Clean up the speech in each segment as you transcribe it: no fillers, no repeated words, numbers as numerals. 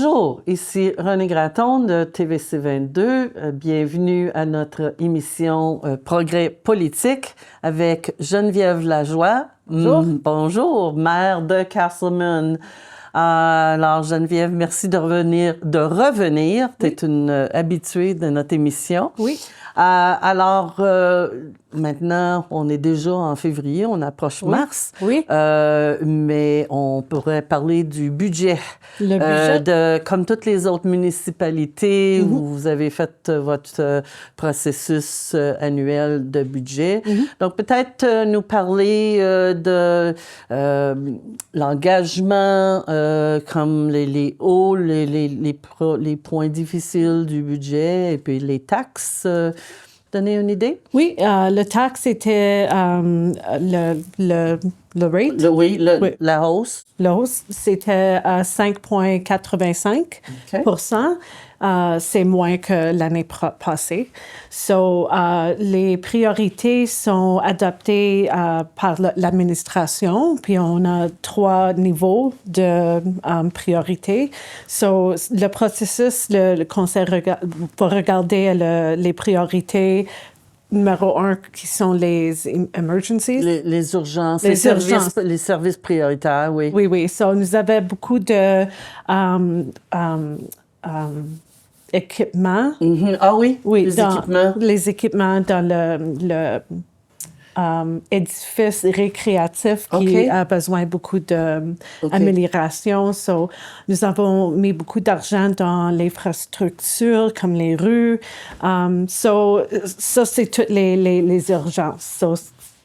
Bonjour, ici René Gratton de TVC22. Bienvenue à notre émission Progrès politique avec Geneviève Lajoie. Bonjour. Bonjour, maire de Castleman. Alors Geneviève, merci de revenir. Tu es une habituée de notre émission. Oui. Alors, maintenant, on est déjà en février, on approche mars. Oui. Mais on pourrait parler du budget. Le budget. Comme toutes les autres municipalités où vous avez fait votre processus annuel de budget. Donc, peut-être nous parler de l'engagement, comme les hauts, les points difficiles du budget et puis les taxes. Donner une idée? Oui, le taxe était le rate. La hausse. La hausse, c'était 5,85 c'est moins que l'année passée. So, les priorités sont adoptées par l'administration, puis on a 3 niveaux de priorité. So, le processus, le conseil va regarder les priorités. Numéro 1, qui sont les emergencies. Les urgences. Les services prioritaires, oui. Oui. So, nous avons beaucoup de équipements. Ah oui? Équipements. Les équipements dans le édifice récréatif qui a besoin beaucoup d'amélioration. So, nous avons mis beaucoup d'argent dans l'infrastructure, comme les rues. Ça, c'est toutes les urgences. So,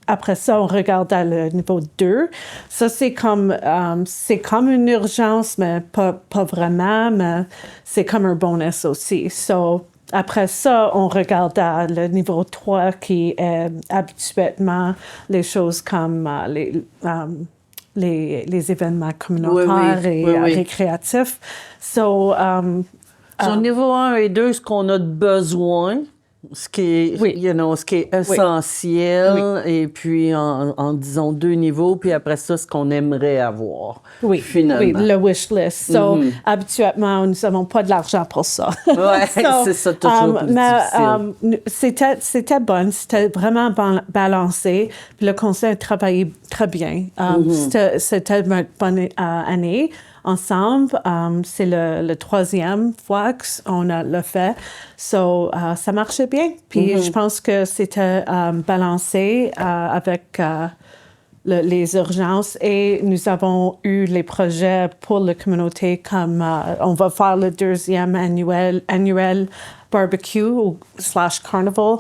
après ça, on regarde à le niveau 2. Ça, c'est comme une urgence, mais pas vraiment, mais c'est comme un bonus aussi. So, après ça, on regarde à le niveau 3 qui est habituellement les choses comme les événements communautaires et récréatifs. So, niveau 1 et 2, ce qu'on a de besoin, ce qui est essentiel, et puis en disons 2 niveaux, puis après ça, ce qu'on aimerait avoir, finalement. Oui, le wish list. So, habituellement, nous n'avons pas de l'argent pour ça. Oui, c'est ça, toujours plus difficile. C'était bon, c'était vraiment balancé, puis le conseil a travaillé très bien. C'était une bonne année. Ensemble, c'est le 3e fois qu'on a le fait. So, ça marchait bien. Puis je pense que c'était balancé avec les urgences et nous avons eu les projets pour la communauté comme on va faire le 2e annuel barbecue / carnival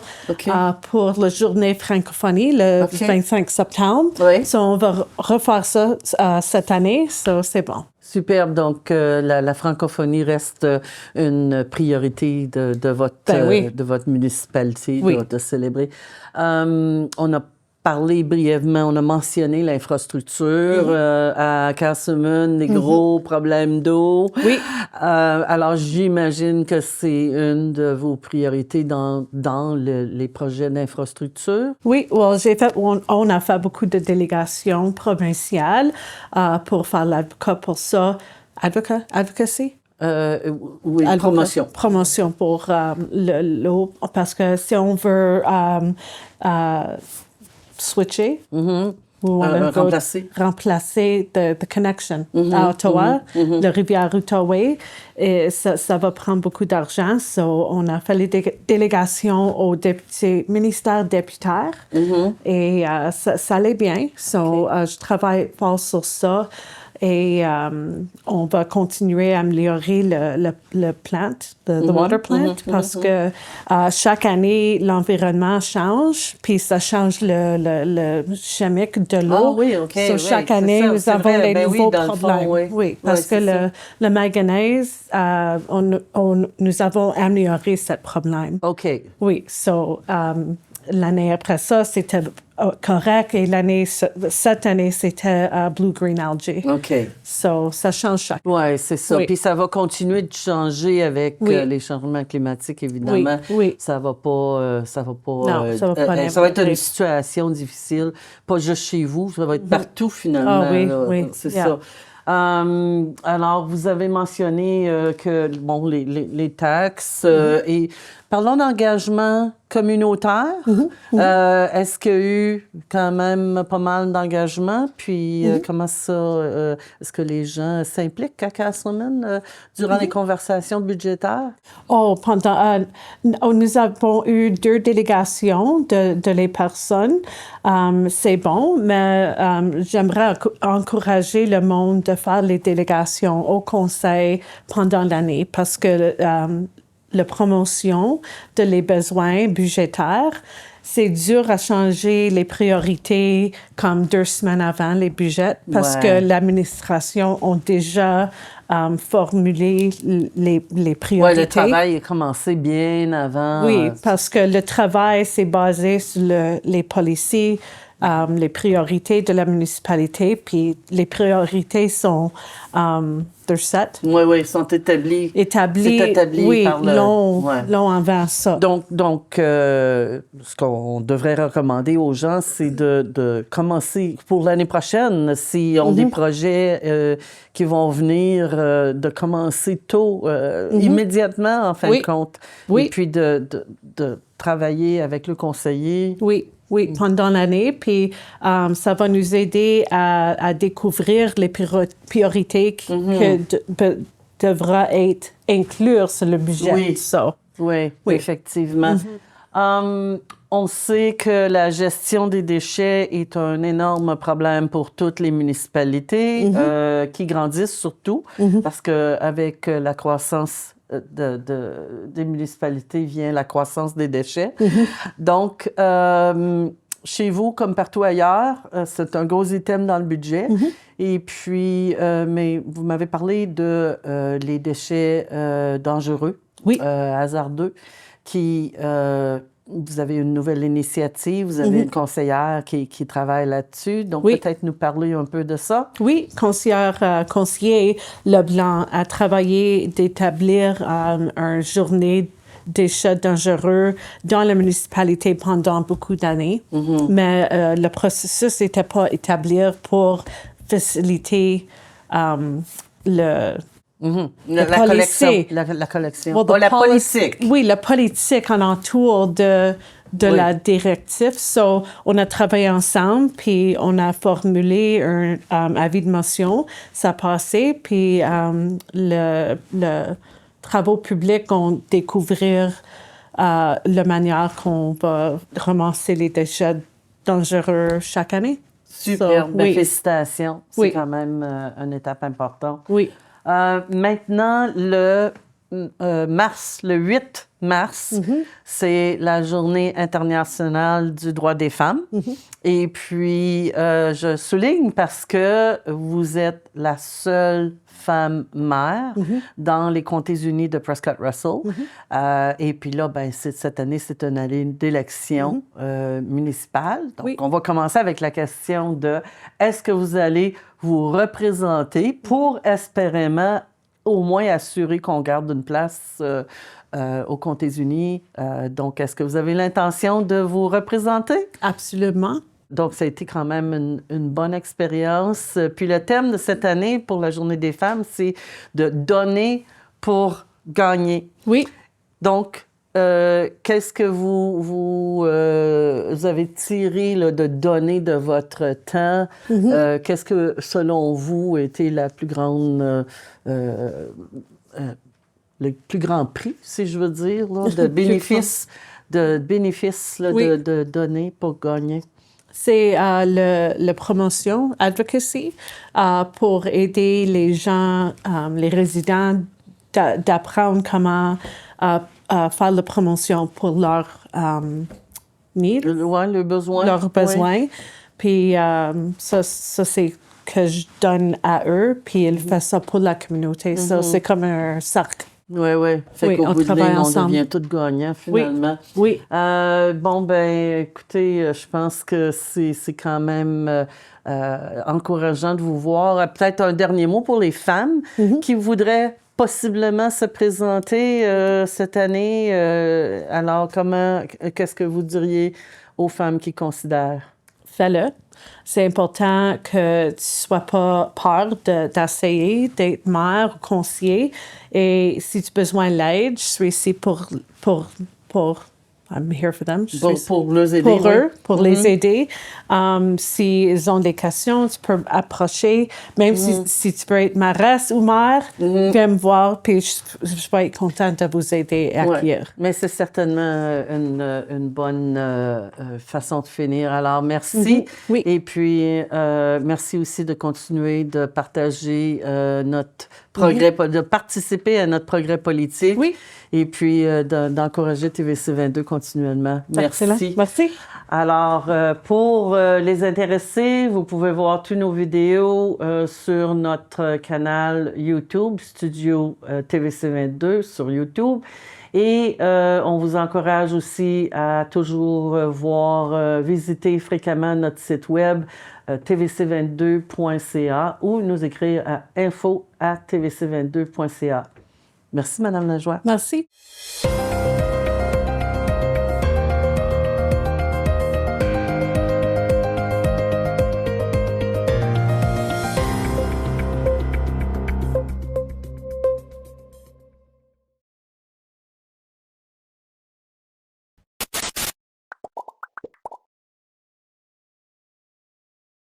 pour la journée francophonie le 25 septembre. Oui. So, on va refaire ça cette année. So, c'est bon. Superbe. Donc, la francophonie reste une priorité de votre municipalité de célébrer. On a parlé brièvement, on a mentionné l'infrastructure à Castleman, les gros problèmes d'eau. Oui. Alors, j'imagine que c'est une de vos priorités dans les projets d'infrastructure. Oui, on a fait beaucoup de délégations provinciales pour faire l'avocat pour ça. Advocacy? Oui, promotion. Promotion pour l'eau, parce que si on veut switcher, remplacer the connection à Ottawa, la rivière Outaouais, et ça va prendre beaucoup d'argent. So, on a fait les délégations au ministère député et ça allait bien. So, je travaille fort sur ça. Et on va continuer à améliorer le plant, the water plant, parce que chaque année, l'environnement change, puis ça change le chimique de l'eau. Ah oui, OK. So, chaque année, nous avons des nouveaux problèmes. Oui, parce que le manganèse, nous avons amélioré ce problème. OK. Oui, so, l'année après ça, c'était correct. Et cette année, c'était blue-green algae. OK. So, ça change chaque année. Oui, c'est ça. Oui. Puis ça va continuer de changer avec les changements climatiques, évidemment. Oui. Ça va pas... Non, ça va pas ça va être une situation difficile, pas juste chez vous, ça va être partout, finalement. Ah oui, là. oui. C'est ça. Alors, vous avez mentionné que, bon, les taxes et parlons d'engagement communautaire. Est-ce qu'il y a eu quand même pas mal d'engagement? Puis, comment ça, est-ce que les gens s'impliquent à Castleman durant les conversations budgétaires? Oh, nous avons eu 2 délégations de les personnes. C'est bon, mais j'aimerais encourager le monde de faire les délégations au conseil pendant l'année parce que la promotion de les besoins budgétaires, c'est dur à changer les priorités comme 2 semaines avant les budgets parce que l'administration a déjà formulé les priorités. Oui, le travail a commencé bien avant. Oui, parce que le travail, c'est basé sur les policiers, les priorités de la municipalité, puis les priorités sont they're set. Oui, ils sont établis. C'est établi oui, par le... long avant ça. Donc ce qu'on devrait recommander aux gens, c'est de commencer pour l'année prochaine, s'ils ont des projets qui vont venir, de commencer tôt, immédiatement, en fin de compte. Et puis de travailler avec le conseiller. Oui, pendant l'année. Puis ça va nous aider à découvrir les priorités qui devraient être incluses sur le budget. Oui, effectivement. On sait que la gestion des déchets est un énorme problème pour toutes les municipalités qui grandissent surtout parce qu'avec la croissance des municipalités vient la croissance des déchets. Donc, chez vous, comme partout ailleurs, c'est un gros item dans le budget. Et puis, mais vous m'avez parlé de les déchets dangereux, hasardeux, qui... vous avez une nouvelle initiative, vous avez une conseillère qui travaille là-dessus. Donc, peut-être nous parler un peu de ça. Oui, conseiller Leblanc a travaillé d'établir une journée déchets dangereux dans la municipalité pendant beaucoup d'années. Mais le processus n'était pas établi pour faciliter la collection. La politique. Oui, la politique en entour de la directive. So, on a travaillé ensemble, puis on a formulé un avis de motion. Ça a passé, puis le travaux publics ont découvert la manière qu'on va ramasser les déchets dangereux chaque année. Super, félicitations. C'est quand même une étape importante. Maintenant, le 8 mars, c'est la Journée internationale du droit des femmes. Et puis, je souligne parce que vous êtes la seule femme maire dans les comtés unis de Prescott-Russell. Et puis là, cette année, c'est une année d'élection municipale. Donc, on va commencer avec la question de est-ce que vous allez vous représenter pour espérément au moins assurer qu'on garde une place aux comtés unis. Donc, est-ce que vous avez l'intention de vous représenter? Absolument. Donc, ça a été quand même une bonne expérience. Puis le thème de cette année pour la Journée des femmes, c'est de donner pour gagner. Oui. Donc, qu'est-ce que vous avez tiré là, de donner de votre temps? Qu'est-ce que, selon vous, a été la plus grande... le plus grand prix, si je veux dire, là, de bénéfices de donner pour gagner? C'est la promotion, advocacy, pour aider les gens, les résidents, d'apprendre comment faire la promotion pour leurs needs. Leurs besoins. Leurs besoins. Puis ça, c'est que je donne à eux, puis ils font ça pour la communauté. Ça, c'est comme un cercle. Oui. Fait qu'au bout de ligne, on devient tous gagnants, finalement. Oui. Écoutez, je pense que c'est quand même encourageant de vous voir. Peut-être un dernier mot pour les femmes qui voudraient possiblement se présenter cette année. Alors, qu'est-ce que vous diriez aux femmes qui considèrent? fais-le. C'est important que tu ne sois pas peur d'essayer d'être mère ou conseiller. Et si tu as besoin d'aide, je suis ici pour I'm here for them. Pour les aider. Pour les aider. S'ils ont des questions, tu peux approcher. Même si tu peux être marraine ou mère, viens me voir, puis je vais être contente de vous aider à accueillir. Mais c'est certainement une bonne façon de finir. Alors, merci. Oui. Et puis, merci aussi de continuer de partager notre progrès, de participer à notre progrès politique. Oui. Et puis, d'encourager TVC22 continuellement. Merci. Excellent. Merci. Alors, pour les intéressés, vous pouvez voir tous nos vidéos sur notre canal YouTube, Studio TVC22 sur YouTube. Et on vous encourage aussi à toujours visiter fréquemment notre site web tvc22.ca ou nous écrire à info@tvc22.ca. Merci, Madame Lajoie. Merci.